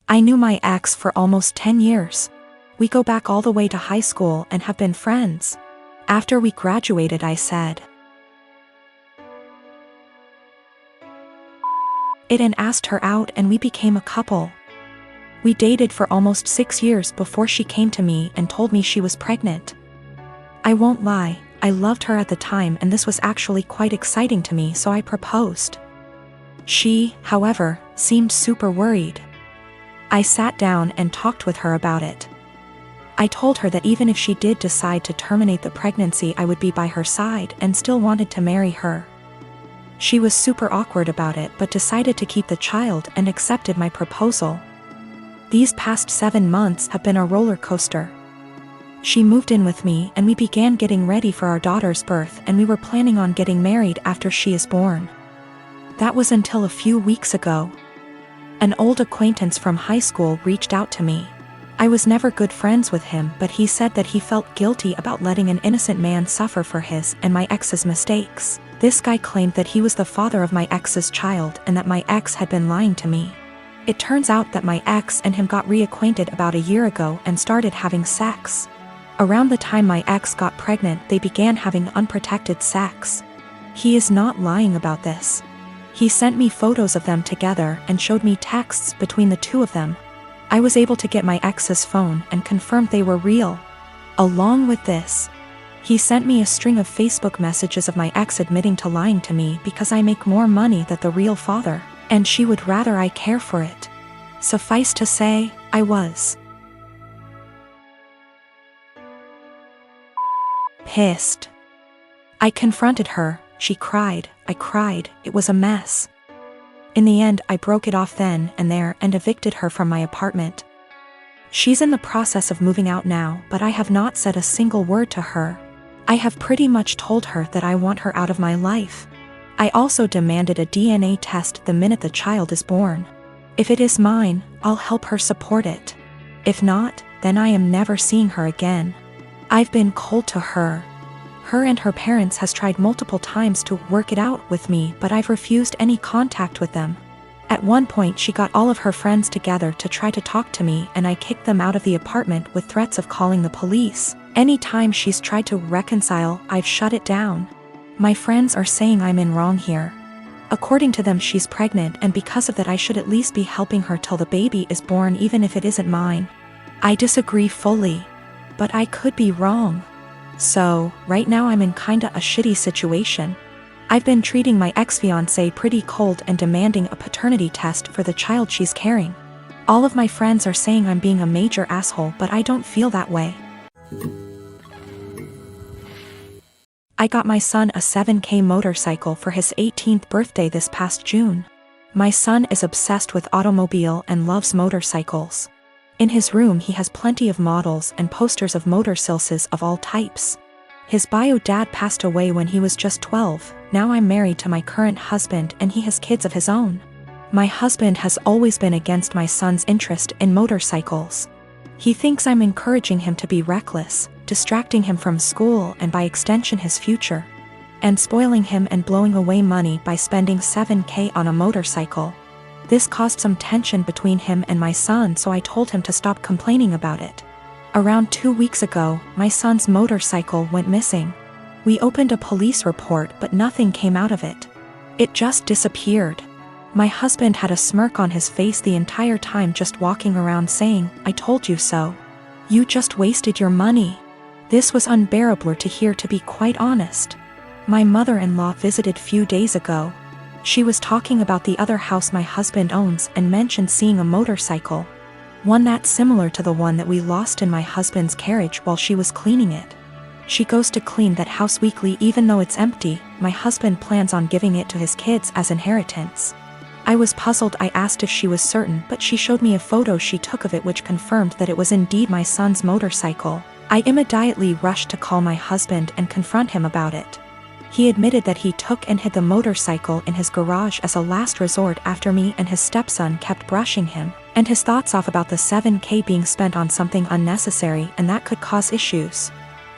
I knew my ex for almost 10 years. We go back all the way to high school and have been friends. After we graduated, I said it and asked her out, and we became a couple. We dated for almost 6 years before she came to me and told me she was pregnant. I won't lie, I loved her at the time, and this was actually quite exciting to me, so I proposed. She, however, seemed super worried. I sat down and talked with her about it. I told her that even if she did decide to terminate the pregnancy, I would be by her side and still wanted to marry her. She was super awkward about it, but decided to keep the child and accepted my proposal. These past 7 months have been a roller coaster. She moved in with me and we began getting ready for our daughter's birth, and we were planning on getting married after she is born. That was until a few weeks ago. An old acquaintance from high school reached out to me. I was never good friends with him, but he said that he felt guilty about letting an innocent man suffer for his and my ex's mistakes. This guy claimed that he was the father of my ex's child and that my ex had been lying to me. It turns out that my ex and him got reacquainted about a year ago and started having sex. Around the time my ex got pregnant, they began having unprotected sex. He is not lying about this. He sent me photos of them together and showed me texts between the two of them. I was able to get my ex's phone and confirmed they were real. Along with this, he sent me a string of Facebook messages of my ex admitting to lying to me because I make more money than the real father, and she would rather I care for it. Suffice to say, I was pissed. I confronted her, she cried, I cried, it was a mess. In the end, I broke it off then and there and evicted her from my apartment. She's in the process of moving out now, but I have not said a single word to her. I have pretty much told her that I want her out of my life. I also demanded a DNA test the minute the child is born. If it is mine, I'll help her support it. If not, then I am never seeing her again. I've been cold to her. Her and her parents has tried multiple times to work it out with me, but I've refused any contact with them. At one point she got all of her friends together to try to talk to me, and I kicked them out of the apartment with threats of calling the police. Anytime she's tried to reconcile, I've shut it down. My friends are saying I'm in wrong here. According to them, she's pregnant, and because of that I should at least be helping her till the baby is born, even if it isn't mine. I disagree fully. But I could be wrong. So, right now I'm in kinda a shitty situation. I've been treating my ex-fiancé pretty cold and demanding a paternity test for the child she's carrying. All of my friends are saying I'm being a major asshole, but I don't feel that way. I got my son a 7K motorcycle for his 18th birthday this past June. My son is obsessed with automobile and loves motorcycles. In his room he has plenty of models and posters of motorcycles of all types. His bio dad passed away when he was just 12, now I'm married to my current husband and he has kids of his own. My husband has always been against my son's interest in motorcycles. He thinks I'm encouraging him to be reckless, distracting him from school and by extension his future, and spoiling him and blowing away money by spending 7K on a motorcycle. This caused some tension between him and my son, so I told him to stop complaining about it. Around 2 weeks ago, my son's motorcycle went missing. We opened a police report, but nothing came out of it. It just disappeared. My husband had a smirk on his face the entire time, just walking around saying, "I told you so. You just wasted your money." This was unbearable to hear, to be quite honest. My mother-in-law visited few days ago. She was talking about the other house my husband owns and mentioned seeing a motorcycle. One that's similar to the one that we lost in my husband's carriage while she was cleaning it. She goes to clean that house weekly even though it's empty. My husband plans on giving it to his kids as inheritance. I was puzzled. I asked if she was certain, but she showed me a photo she took of it which confirmed that it was indeed my son's motorcycle. I immediately rushed to call my husband and confront him about it. He admitted that he took and hid the motorcycle in his garage as a last resort after me and his stepson kept brushing him and his thoughts off about the 7K being spent on something unnecessary and that could cause issues.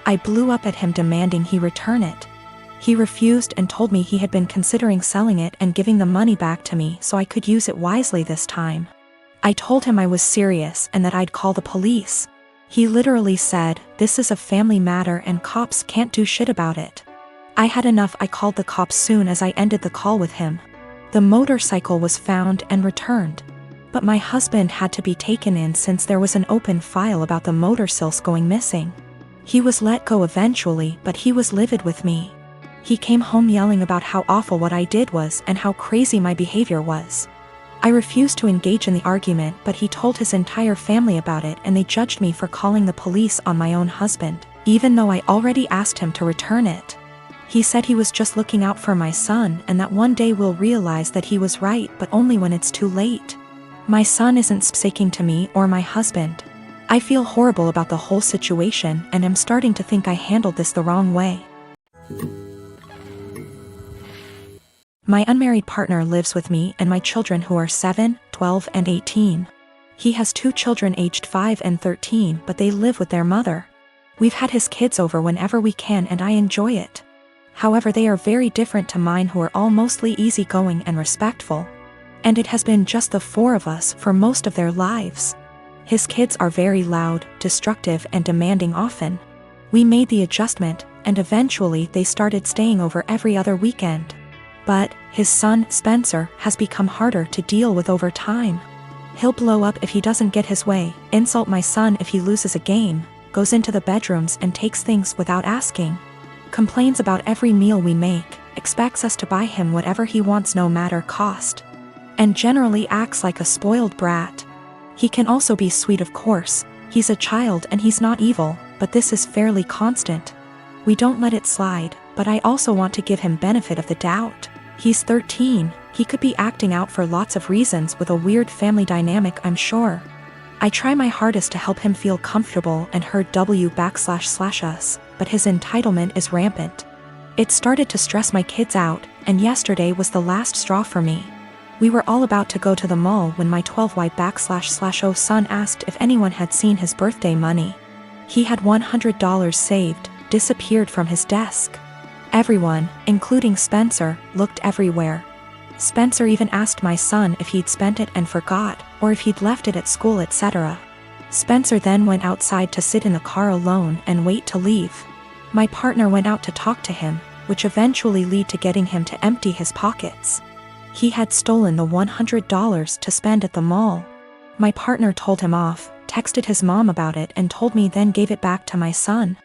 I blew up at him demanding he return it. He refused and told me he had been considering selling it and giving the money back to me so I could use it wisely this time. I told him I was serious and that I'd call the police. He literally said, "This is a family matter and cops can't do shit about it." I had enough. I called the cops soon as I ended the call with him. The motorcycle was found and returned. But my husband had to be taken in since there was an open file about the motorcycles going missing. He was let go eventually, but he was livid with me. He came home yelling about how awful what I did was and how crazy my behavior was. I refused to engage in the argument, but he told his entire family about it and they judged me for calling the police on my own husband, even though I already asked him to return it. He said he was just looking out for my son and that one day we'll realize that he was right, but only when it's too late. My son isn't speaking to me or my husband. I feel horrible about the whole situation and am starting to think I handled this the wrong way. My unmarried partner lives with me and my children who are 7, 12, and 18. He has 2 children aged 5 and 13, but they live with their mother. We've had his kids over whenever we can and I enjoy it. However, they are very different to mine, who are all mostly easygoing and respectful. And it has been just the 4 of us for most of their lives. His kids are very loud, destructive, and demanding often. We made the adjustment, and eventually they started staying over every other weekend. But his son, Spencer, has become harder to deal with over time. He'll blow up if he doesn't get his way, insult my son if he loses a game, goes into the bedrooms and takes things without asking, complains about every meal we make, expects us to buy him whatever he wants no matter cost, and generally acts like a spoiled brat. He can also be sweet, of course. He's a child and he's not evil, but this is fairly constant. We don't let it slide, but I also want to give him benefit of the doubt. He's 13, he could be acting out for lots of reasons with a weird family dynamic, I'm sure. I try my hardest to help him feel comfortable and heard //us, but his entitlement is rampant. It started to stress my kids out, and yesterday was the last straw for me. We were all about to go to the mall when my 12Y//O son asked if anyone had seen his birthday money. He had $100 saved, disappeared from his desk. Everyone, including Spencer, looked everywhere. Spencer even asked my son if he'd spent it and forgot, or if he'd left it at school, etc. Spencer then went outside to sit in the car alone and wait to leave. My partner went out to talk to him, which eventually led to getting him to empty his pockets. He had stolen the $100 to spend at the mall. My partner told him off, texted his mom about it and told me, then gave it back to my son.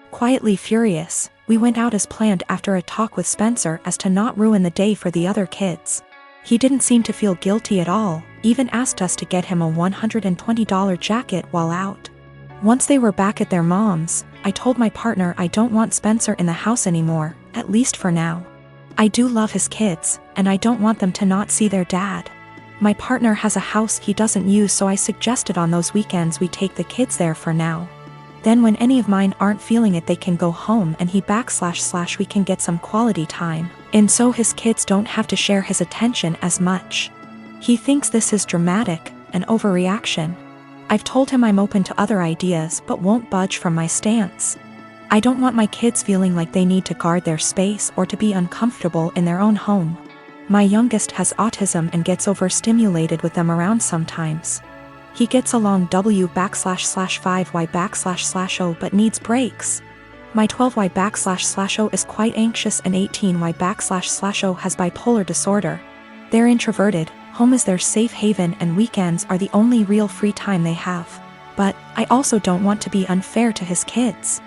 Quietly furious, we went out as planned after a talk with Spencer as to not ruin the day for the other kids. He didn't seem to feel guilty at all, even asked us to get him a $120 jacket while out. Once they were back at their mom's, I told my partner I don't want Spencer in the house anymore, at least for now. I do love his kids, and I don't want them to not see their dad. My partner has a house he doesn't use, so I suggested on those weekends we take the kids there for now. Then when any of mine aren't feeling it, they can go home and we can get some quality time, and so his kids don't have to share his attention as much. He thinks this is dramatic, an overreaction. I've told him I'm open to other ideas but won't budge from my stance. I don't want my kids feeling like they need to guard their space or to be uncomfortable in their own home. My youngest has autism and gets overstimulated with them around sometimes. He gets along W//5Y//O but needs breaks. My 12Y//O is quite anxious and 18Y//O has bipolar disorder. They're introverted, home is their safe haven and weekends are the only real free time they have. But I also don't want to be unfair to his kids.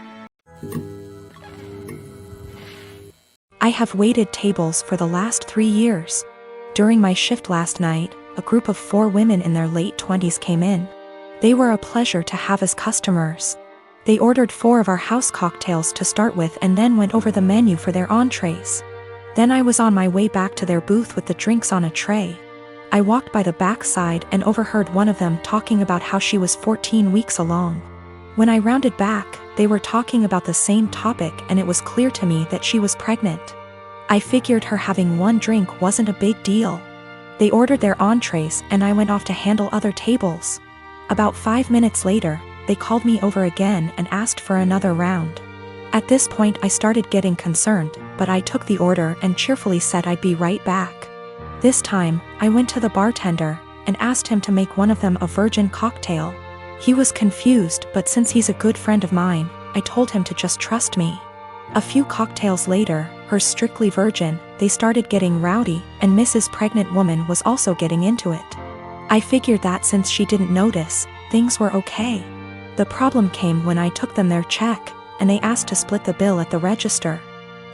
I have waited tables for the last 3 years. During my shift last night, a group of 4 women in their late 20s came in. They were a pleasure to have as customers. They ordered 4 of our house cocktails to start with and then went over the menu for their entrees. Then I was on my way back to their booth with the drinks on a tray. I walked by the backside and overheard one of them talking about how she was 14 weeks along. When I rounded back, they were talking about the same topic and it was clear to me that she was pregnant. I figured her having 1 drink wasn't a big deal. They ordered their entrees and I went off to handle other tables. About 5 minutes later, they called me over again and asked for another round. At this point I started getting concerned, but I took the order and cheerfully said I'd be right back. This time, I went to the bartender, and asked him to make one of them a virgin cocktail. He was confused, but since he's a good friend of mine, I told him to just trust me. A few cocktails later, hers strictly virgin, they started getting rowdy, and Mrs. Pregnant Woman was also getting into it. I figured that since she didn't notice, things were okay. The problem came when I took them their check, and they asked to split the bill at the register.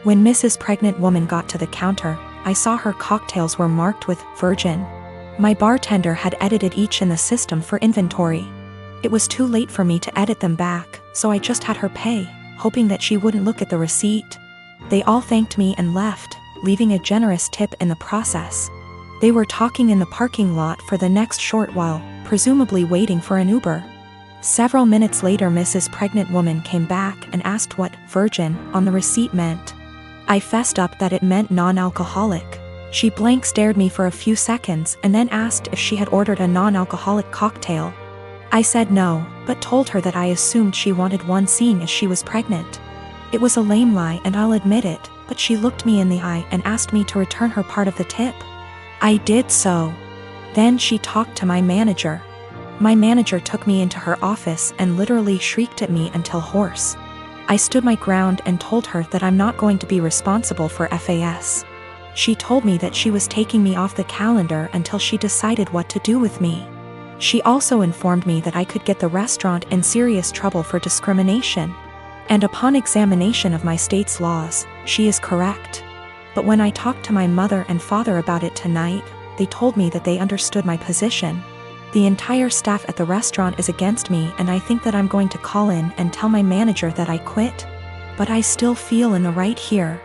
When Mrs. Pregnant Woman got to the counter, I saw her cocktails were marked with virgin. My bartender had edited each in the system for inventory. It was too late for me to edit them back, so I just had her pay, hoping that she wouldn't look at the receipt. They all thanked me and left, leaving a generous tip in the process. They were talking in the parking lot for the next short while, presumably waiting for an Uber. Several minutes later, Mrs. Pregnant Woman came back and asked what virgin on the receipt meant. I fessed up that it meant non-alcoholic. She blank stared me for a few seconds and then asked if she had ordered a non-alcoholic cocktail. I said no, but told her that I assumed she wanted one seeing as she was pregnant. It was a lame lie and I'll admit it, but she looked me in the eye and asked me to return her part of the tip. I did so. Then she talked to my manager. My manager took me into her office and literally shrieked at me until hoarse. I stood my ground and told her that I'm not going to be responsible for FAS. She told me that she was taking me off the calendar until she decided what to do with me. She also informed me that I could get the restaurant in serious trouble for discrimination. And upon examination of my state's laws, she is correct. But when I talked to my mother and father about it tonight, they told me that they understood my position. The entire staff at the restaurant is against me, and I think that I'm going to call in and tell my manager that I quit. But I still feel in the right here.